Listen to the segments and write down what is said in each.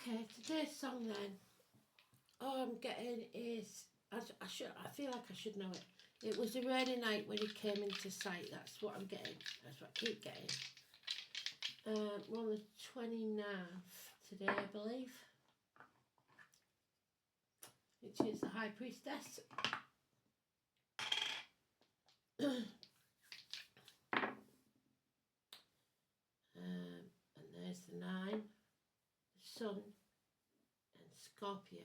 Okay, today's song then, all I'm getting is, I feel like I should know it. It was a rainy night when he came into sight. That's what I'm getting. That's what I keep getting. We're on the 29th today, I believe, which is the High Priestess. And there's the 9, the Sun, and Scorpio.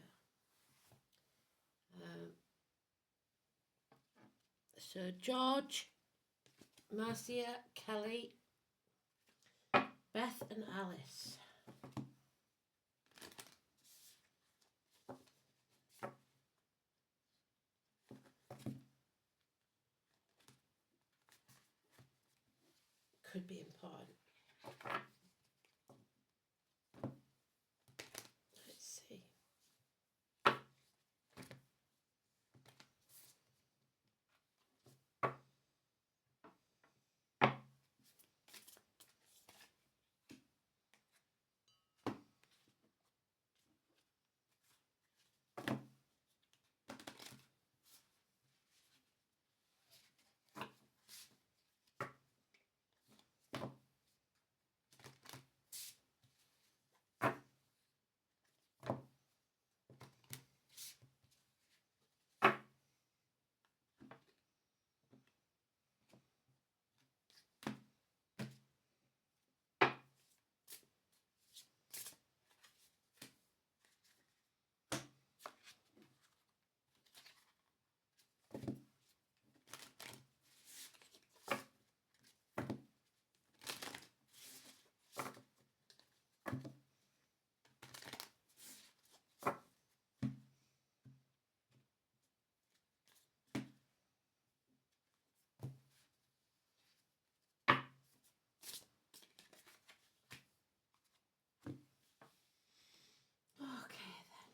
So George, Marcia, Kelly, Beth and Alice. Could be important. Let's see. Okay then.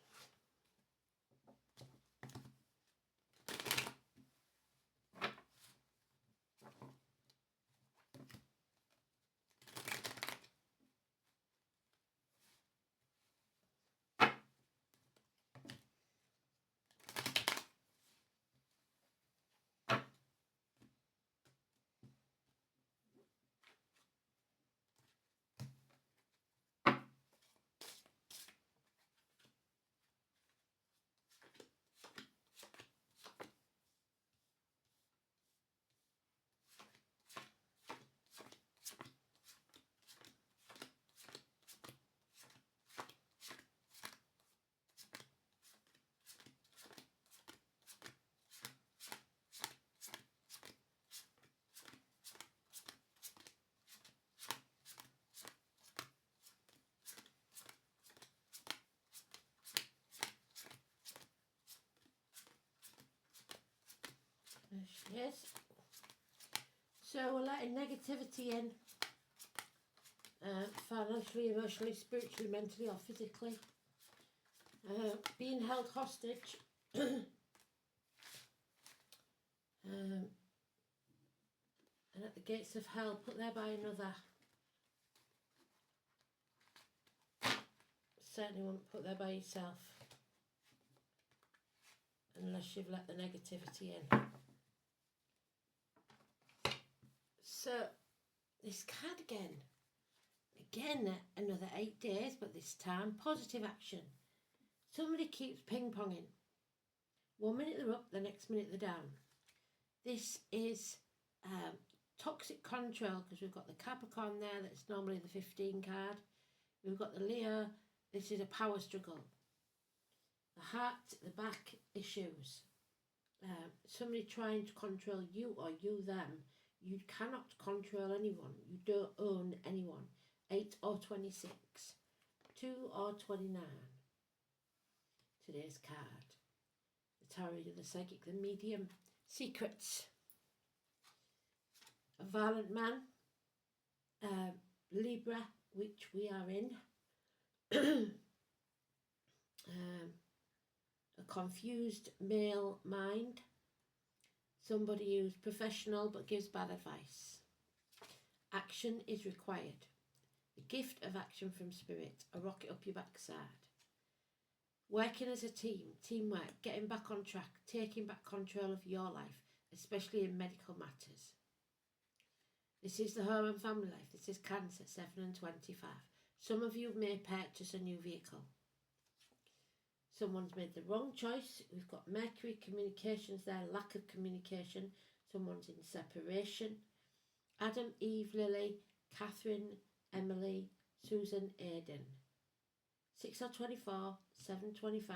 There she is. So we're letting negativity in, financially, emotionally, spiritually, mentally or physically. Being held hostage. And at the gates of hell, put there by another. Certainly won't put there by yourself. Unless you've let the negativity in. So, this card again. Again, another 8 days, but this time positive action. Somebody keeps ping-ponging. 1 minute they're up, the next minute they're down. This is toxic control, because we've got the Capricorn there, that's normally the 15 card. We've got the Leo, this is a power struggle. The heart, the back, issues. Somebody trying to control you or you them. You cannot control anyone. You don't own anyone. 8 or 26. 2 or 29. Today's card. The tarot, the psychic, the medium. Secrets. A violent man. Libra, which we are in. A confused male mind. Somebody who's professional but gives bad advice. Action is required. The gift of action from spirit, a rocket up your backside. Working as a team, teamwork, getting back on track, taking back control of your life, especially in medical matters. This is the home and family life. This is Cancer, 7 and 25. Some of you may purchase a new vehicle. Someone's made the wrong choice. We've got Mercury, communications there, lack of communication. Someone's in separation. Adam, Eve, Lily, Catherine, Emily, Susan, Aidan. 6 or 24, 7, 25,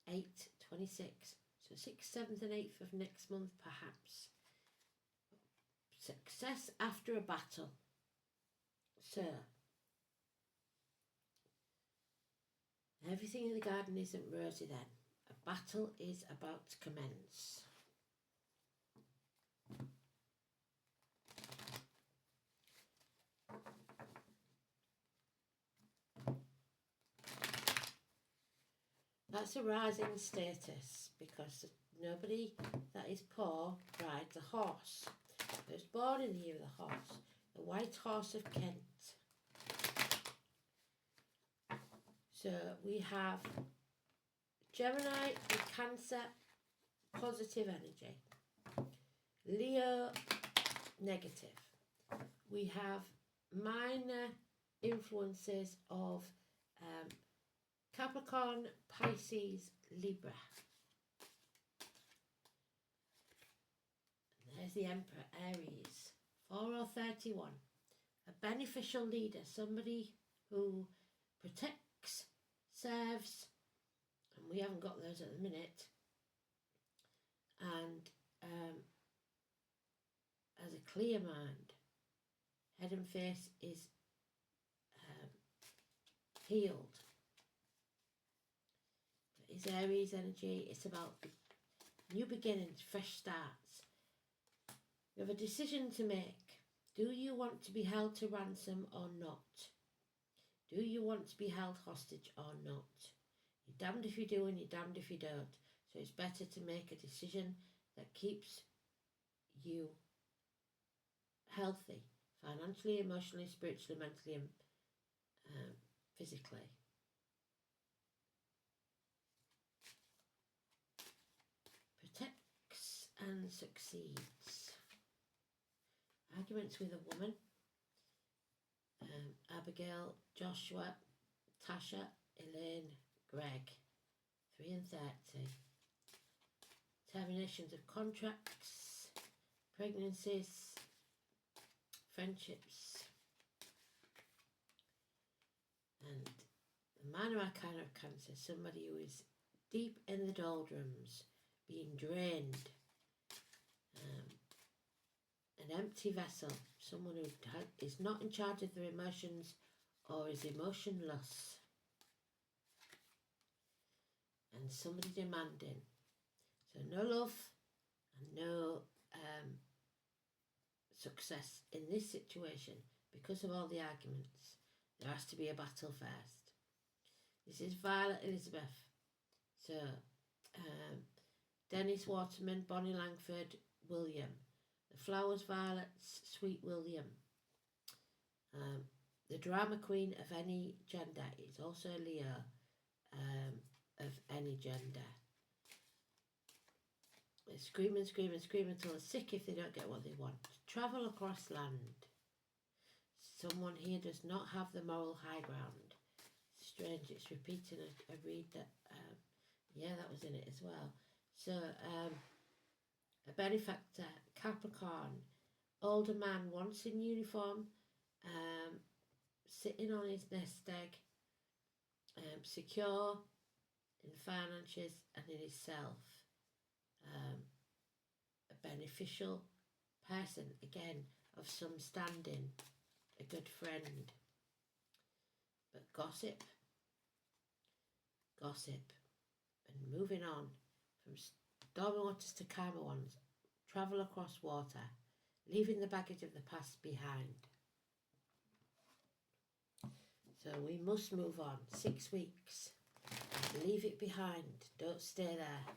8, 26. So 6th, 7th and 8th of next month perhaps. Success after a battle. So, everything in the garden isn't rosy then. A battle is about to commence. That's a rising status because nobody that is poor rides a horse. I was born in the year of the horse, the white horse of Kent. So we have Gemini with Cancer, positive energy. Leo, negative. We have minor influences of Capricorn, Pisces, Libra. And there's the Emperor, Aries. 4 or 31. A beneficial leader, somebody who protects, serves, and we haven't got those at the minute, and has a clear mind. Head and face is healed. His Aries energy, it's about new beginnings, fresh starts. You have a decision to make. Do you want to be held to ransom or not? Do you want to be held hostage or not? You're damned if you do and you're damned if you don't. So it's better to make a decision that keeps you healthy, financially, emotionally, spiritually, mentally and physically. Protects and succeeds. Arguments with a woman. Abigail, Joshua, Tasha, Elaine, Greg. 3 and 30. Terminations of contracts, pregnancies, friendships. And the minor arcana of Cancer, somebody who is deep in the doldrums, being drained. An empty vessel, someone who is not in charge of their emotions or is emotionless. And somebody demanding. So no love and no success in this situation because of all the arguments. There has to be a battle first. This is Violet Elizabeth. So Dennis Waterman, Bonnie Langford, William. The Flowers, Violets, Sweet William. The drama queen of any gender is also Leo of any gender. They scream and scream and scream until they're sick if they don't get what they want. Travel across land. Someone here does not have the moral high ground. Strange, it's repeating a read that, yeah, that was in it as well. So, a benefactor, Capricorn, older man, once in uniform, sitting on his nest egg, secure in finances and in himself. A beneficial person, again, of some standing, a good friend. But gossip, and moving on from stormy waters to calmer ones, travel across water, leaving the baggage of the past behind. So we must move on. 6 weeks. Leave it behind. Don't stay there.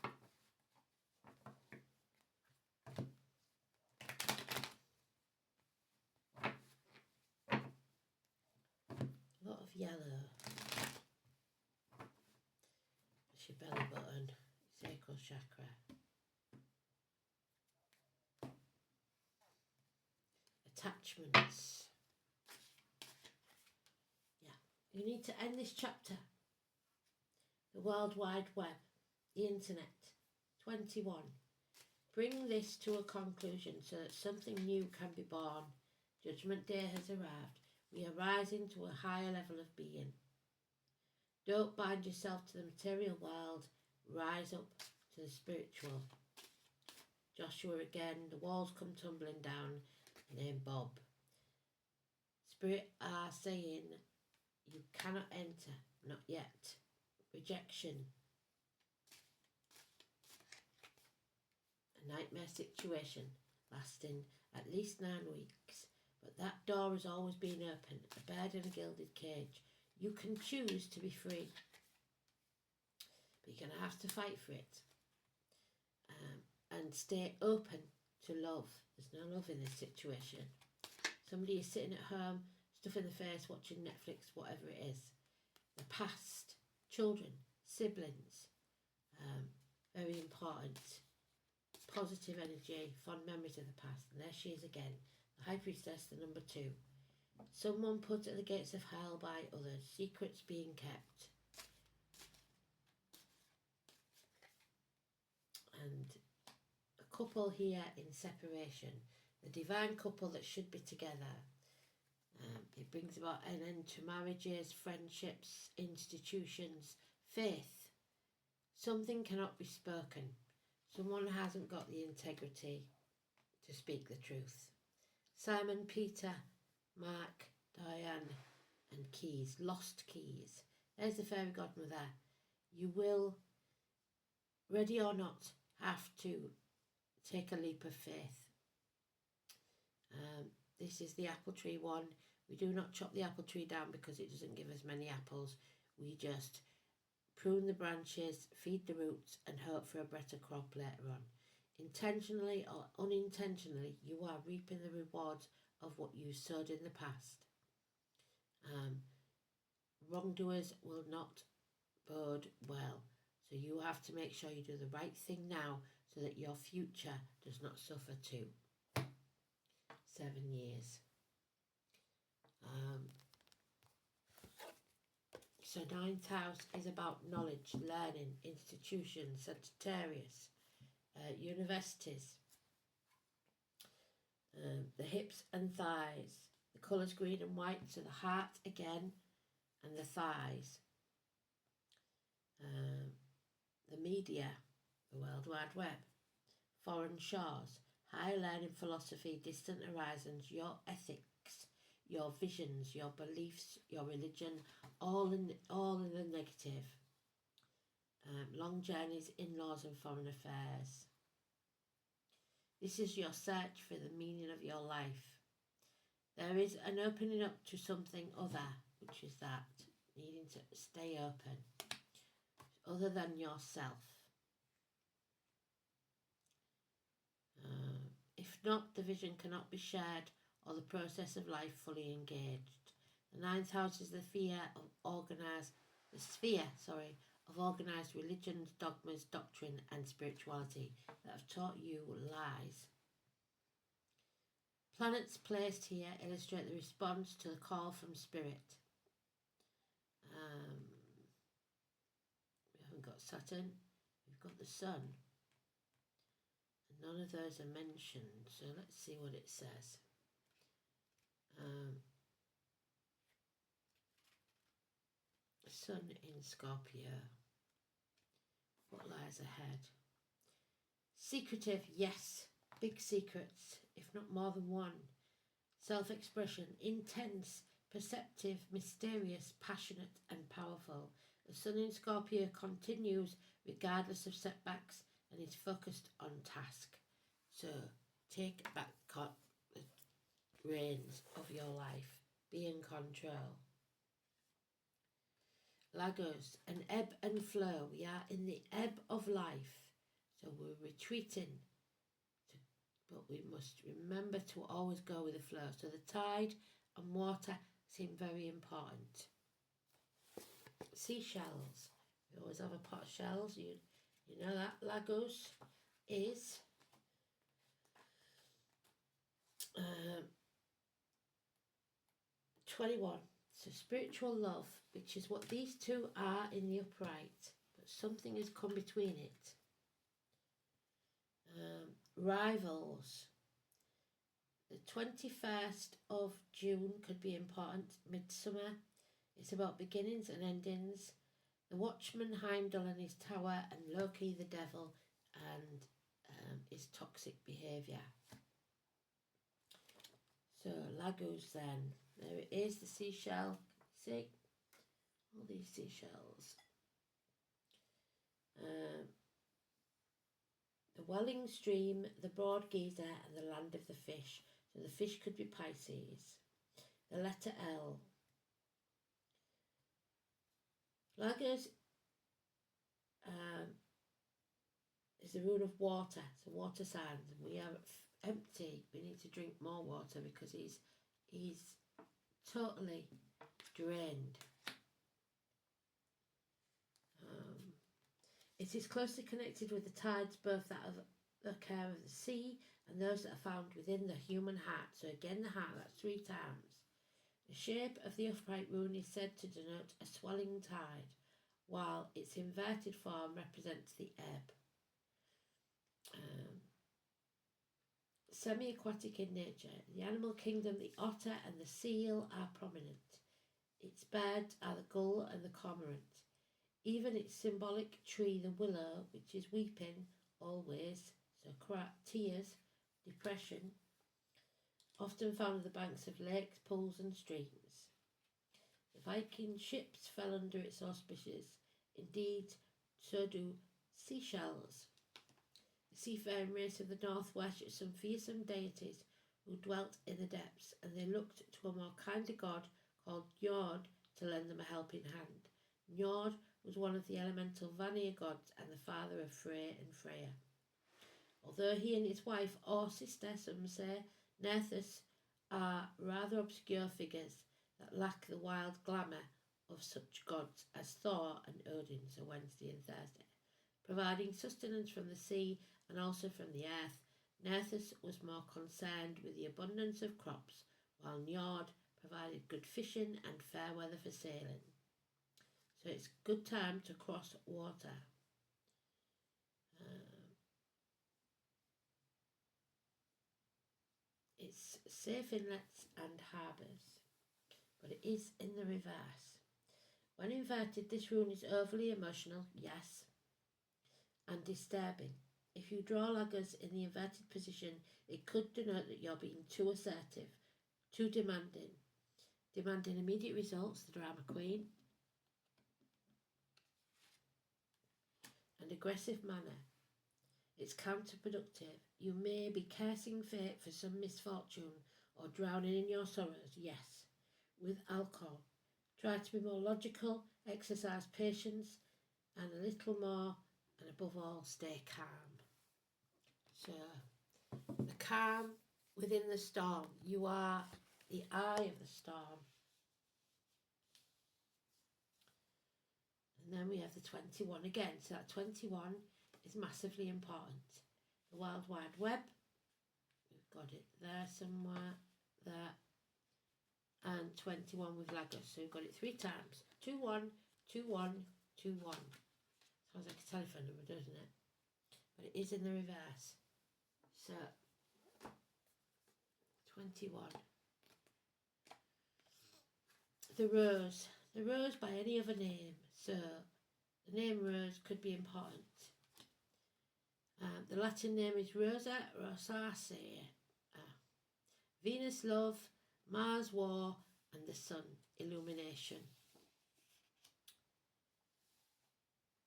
yellow. That's your belly button, sacral chakra. Attachments. Yeah, you need to end this chapter. The World Wide Web, the internet. 21. Bring this to a conclusion so that something new can be born. Judgment Day has arrived. We are rising to a higher level of being. Don't bind yourself to the material world. Rise up to the spiritual. Joshua again. The walls come tumbling down. Name Bob. Spirit are saying you cannot enter. Not yet. Rejection. A nightmare situation lasting at least 9 weeks. But that door has always been open. A bird in a gilded cage. You can choose to be free. But you're going to have to fight for it. And stay open to love. There's no love in this situation. Somebody is sitting at home, stuff in the face, watching Netflix, whatever it is. The past, children, siblings, very important. Positive energy, fond memories of the past. And there she is again, the High Priestess, the number 2. Someone put at the gates of hell by others, secrets being kept. And a couple here in separation. The divine couple that should be together. It brings about an end to marriages, friendships, institutions, faith. Something cannot be spoken. Someone hasn't got the integrity to speak the truth. Simon, Peter, Mark, Diane and keys, lost keys. There's the fairy godmother. You will, ready or not, have to take a leap of faith. This is the apple tree one. We do not chop the apple tree down because it doesn't give us many apples. We just prune the branches, feed the roots and hope for a better crop later on. Intentionally or unintentionally, you are reaping the rewards of what you sowed in the past. Wrongdoers will not bode well. So you have to make sure you do the right thing now so that your future does not suffer too. 7 years. So 9th house is about knowledge, learning, institutions, Sagittarius, universities, the hips and thighs, the colours green and white, so the heart again, and the thighs. The media, the World Wide Web, foreign shores, higher learning, philosophy, distant horizons, your ethics, your visions, your beliefs, your religion, all in the negative. Long journeys, in-laws and foreign affairs. This is your search for the meaning of your life. There is an opening up to something other, which is that, needing to stay open, other than yourself. If not, the vision cannot be shared or the process of life fully engaged. The 9th house is the sphere of organised religions, dogmas, doctrine and spirituality that have taught you lies. Planets placed here illustrate the response to the call from spirit. We haven't got Saturn, we've got the Sun. None of those are mentioned, so let's see what it says. Sun in Scorpio. What lies ahead? Secretive, yes. Big secrets, if not more than one. Self-expression, intense, perceptive, mysterious, passionate and powerful. The Sun in Scorpio continues regardless of setbacks and is focused on task. So take back the reins of your life. Be in control. Lagos, an ebb and flow. We are in the ebb of life. So we're retreating. But we must remember to always go with the flow. So the tide and water seem very important. seashells. We always have a pot of shells. You know that Lagos is 21. So spiritual love, which is what these two are in the upright, but something has come between it. Rivals. The 21st of June could be important. Midsummer. It's about beginnings and endings. The Watchman, Heimdall and his tower, and Loki the devil and his toxic behaviour. So Lagos then. There it is, the seashell. See? All these seashells. The welling stream, the broad geyser and the land of the fish. So the fish could be Pisces. The letter L. Lagos is the rule of water. So water signs. And we are empty. We need to drink more water because he's totally drained. It is closely connected with the tides, both that of the care of the sea and those that are found within the human heart. So again, the heart, that's 3 times. The shape of the upright rune is said to denote a swelling tide, while its inverted form represents the ebb. Semi-aquatic in nature. The animal kingdom, the otter and the seal are prominent. Its birds are the gull and the cormorant. Even its symbolic tree, the willow, which is weeping always, so tears, depression, often found on the banks of lakes, pools and streams. The Viking ships fell under its auspices. Indeed, so do seashells. The seafaring race of the north worshipped some fearsome deities who dwelt in the depths, and they looked to a more kinder god called Njord to lend them a helping hand. Njord was one of the elemental Vanir gods and the father of Frey and Freya. Although he and his wife, or sister, some say, Nerthus, are rather obscure figures that lack the wild glamour of such gods as Thor and Odin, so Wednesday and Thursday. Providing sustenance from the sea and also from the earth, Nerthus was more concerned with the abundance of crops, while Njord provided good fishing and fair weather for sailing. So it's a good time to cross water. It's safe inlets and harbours, but it is in the reverse. When inverted, this rune is overly emotional, yes, and disturbing. If you draw Lagos in the inverted position, it could denote that you're being too assertive, too demanding immediate results, the drama queen, and aggressive manner. It's counterproductive. You may be cursing fate for some misfortune or drowning in your sorrows, yes, with alcohol. Try to be more logical, exercise patience, and a little more, and above all, stay calm. So, the calm within the storm. You are the eye of the storm. And then we have the 21 again. So that 21 is massively important. The World Wide Web. We've got it there somewhere. There. And 21 with Lagos. So we've got it 3 times. 2, 1, 2, 1, 2, 1. Sounds like a telephone number, doesn't it? But it is in the reverse. So 21. The rose. The rose by any other name. So the name rose could be important. The Latin name is Rosa rosacea. Venus love, Mars war, and the sun illumination.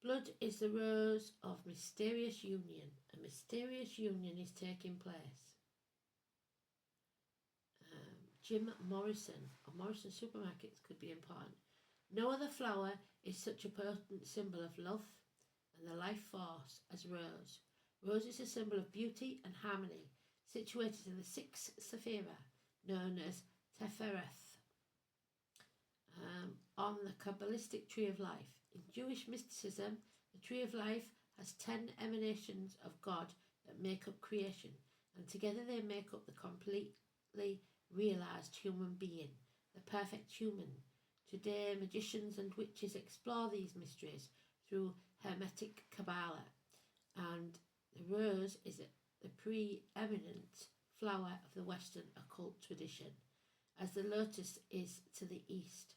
Blood is the rose of mysterious union. A mysterious union is taking place. Jim Morrison, or Morrison supermarkets could be important. No other flower is such a potent symbol of love and the life force as rose. Rose is a symbol of beauty and harmony, situated in the 6th Sephira, known as Tefereth. on the Kabbalistic tree of life. In Jewish mysticism, the tree of life has 10 emanations of God that make up creation, and together they make up the completely realized human being, the perfect human. Today, magicians and witches explore these mysteries through Hermetic Kabbalah, and the rose is the preeminent flower of the Western occult tradition, as the lotus is to the East.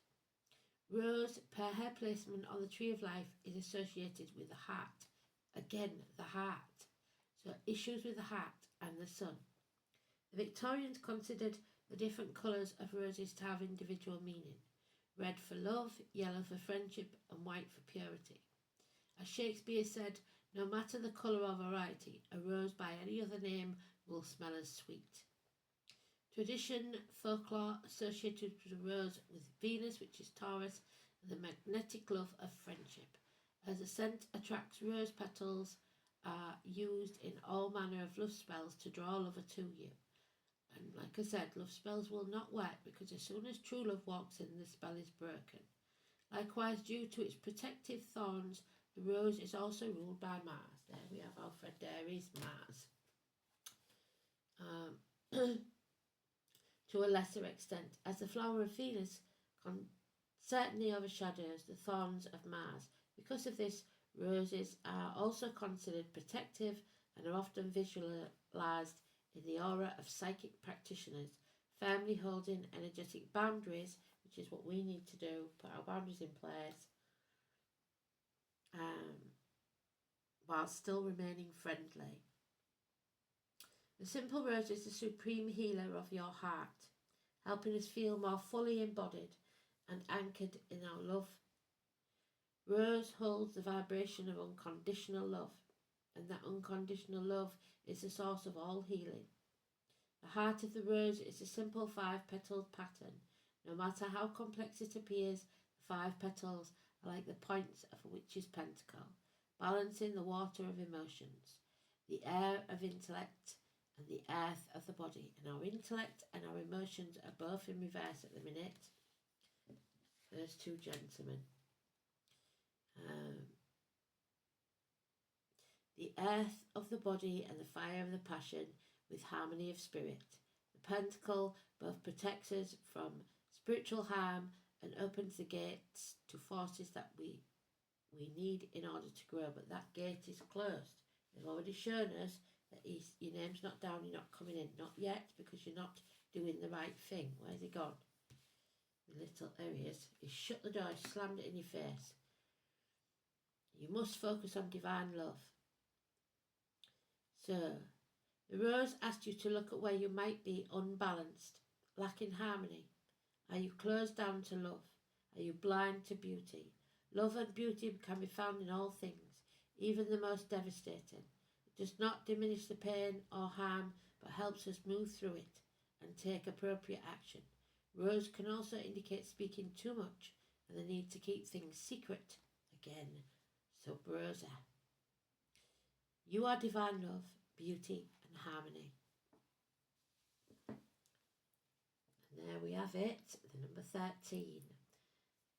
Rose, per her placement on the tree of life, is associated with the heart. Again, the heart. So issues with the heart and the sun. The Victorians considered the different colours of roses to have individual meaning. Red for love, yellow for friendship, and white for purity. As Shakespeare said, no matter the colour or variety, a rose by any other name will smell as sweet. Tradition, folklore associated with the rose with Venus, which is Taurus, and the magnetic love of friendship. As the scent attracts, rose petals are used in all manner of love spells to draw a lover to you. And like I said, love spells will not work because as soon as true love walks in, the spell is broken. Likewise, due to its protective thorns, the rose is also ruled by Mars. There we have our friend Aries, Mars. To a lesser extent, as the flower of Venus certainly overshadows the thorns of Mars. Because of this, roses are also considered protective and are often visualized in the aura of psychic practitioners, firmly holding energetic boundaries, which is what we need to do, put our boundaries in place, while still remaining friendly. The simple rose is the supreme healer of your heart, helping us feel more fully embodied and anchored in our love. Rose holds the vibration of unconditional love, and that unconditional love is the source of all healing. The heart of the rose is a simple 5-petaled pattern. No matter how complex it appears, the 5 petals are like the points of a witch's pentacle, balancing the water of emotions, the air of intellect, and the earth of the body. And our intellect and our emotions are both in reverse at the minute. Those two gentlemen. The earth of the body and the fire of the passion with harmony of spirit. The pentacle both protects us from spiritual harm and opens the gates to forces that we need in order to grow. But that gate is closed. They've already shown us that your name's not down, you're not coming in. Not yet, because you're not doing the right thing. Where's he gone? The little areas. He shut the door, he slammed it in your face. You must focus on divine love. So, the rose asked you to look at where you might be unbalanced, lacking harmony. Are you closed down to love? Are you blind to beauty? Love and beauty can be found in all things, even the most devastating. It does not diminish the pain or harm, but helps us move through it and take appropriate action. Rose can also indicate speaking too much and the need to keep things secret. Again, sub rosa. You are divine love, beauty and harmony. And there we have it, the number 13.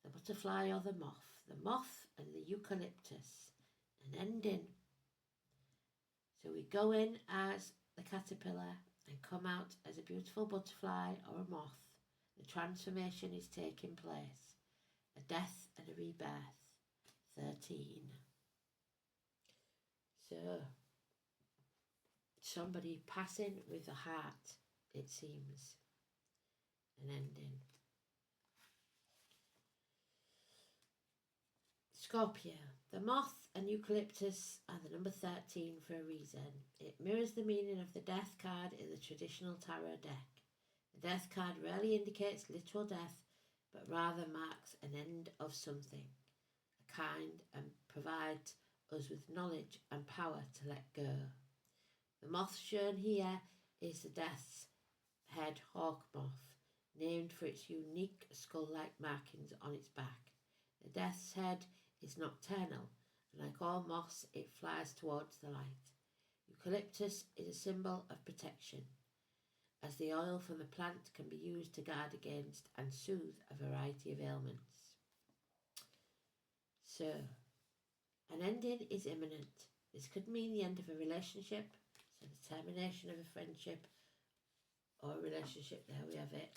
The butterfly or the moth. The moth and the eucalyptus. An ending. So we go in as the caterpillar and come out as a beautiful butterfly or a moth. The transformation is taking place. A death and a rebirth. 13. So, somebody passing with a heart, it seems. An ending. Scorpio. The moth and eucalyptus are the number 13 for a reason. It mirrors the meaning of the death card in the traditional tarot deck. The death card rarely indicates literal death, but rather marks an end of something, a kind, and provides us with knowledge and power to let go. The moth shown here is the death's head hawk moth, named for its unique skull-like markings on its back. The death's head is nocturnal, and like all moths, it flies towards the light. Eucalyptus is a symbol of protection, as the oil from the plant can be used to guard against and soothe a variety of ailments. So, an ending is imminent. This could mean the end of a relationship, so the termination of a friendship or a relationship. There we have it.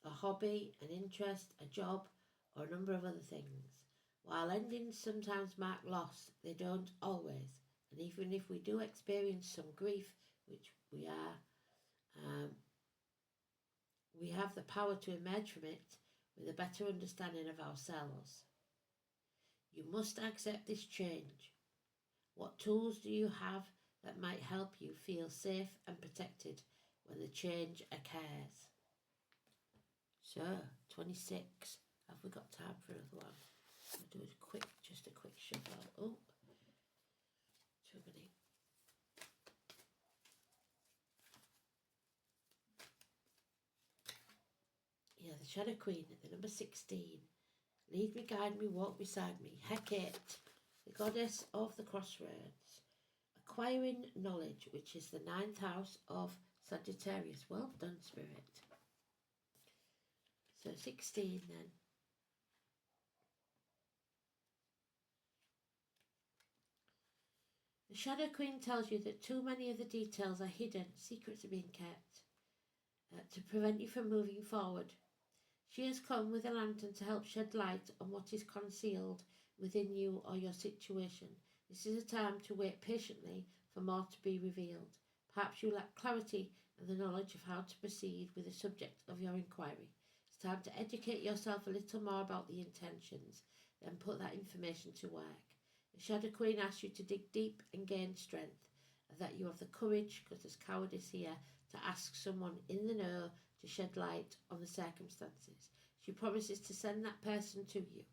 A hobby, an interest, a job, or a number of other things. While endings sometimes mark loss, they don't always. And even if we do experience some grief, which we are, we have the power to emerge from it with a better understanding of ourselves. You must accept this change. What tools do you have that might help you feel safe and protected when the change occurs? So, 26. Have we got time for another one? I'll do just a quick shuffle. Oh, too many. Yeah, the Shadow Queen at the number 16. Lead me, guide me, walk beside me. Hecate, the goddess of the crossroads. Acquiring knowledge, which is the 9th house of Sagittarius. Well done, Spirit. So 16 then. The Shadow Queen tells you that too many of the details are hidden, secrets are being kept, to prevent you from moving forward. She has come with a lantern to help shed light on what is concealed within you or your situation. This is a time to wait patiently for more to be revealed. Perhaps you lack clarity and the knowledge of how to proceed with the subject of your inquiry. It's time to educate yourself a little more about the intentions, then put that information to work. The Shadow Queen asks you to dig deep and gain strength, and that you have the courage, because there's cowardice here, to ask someone in the know to shed light on the circumstances. She promises to send that person to you.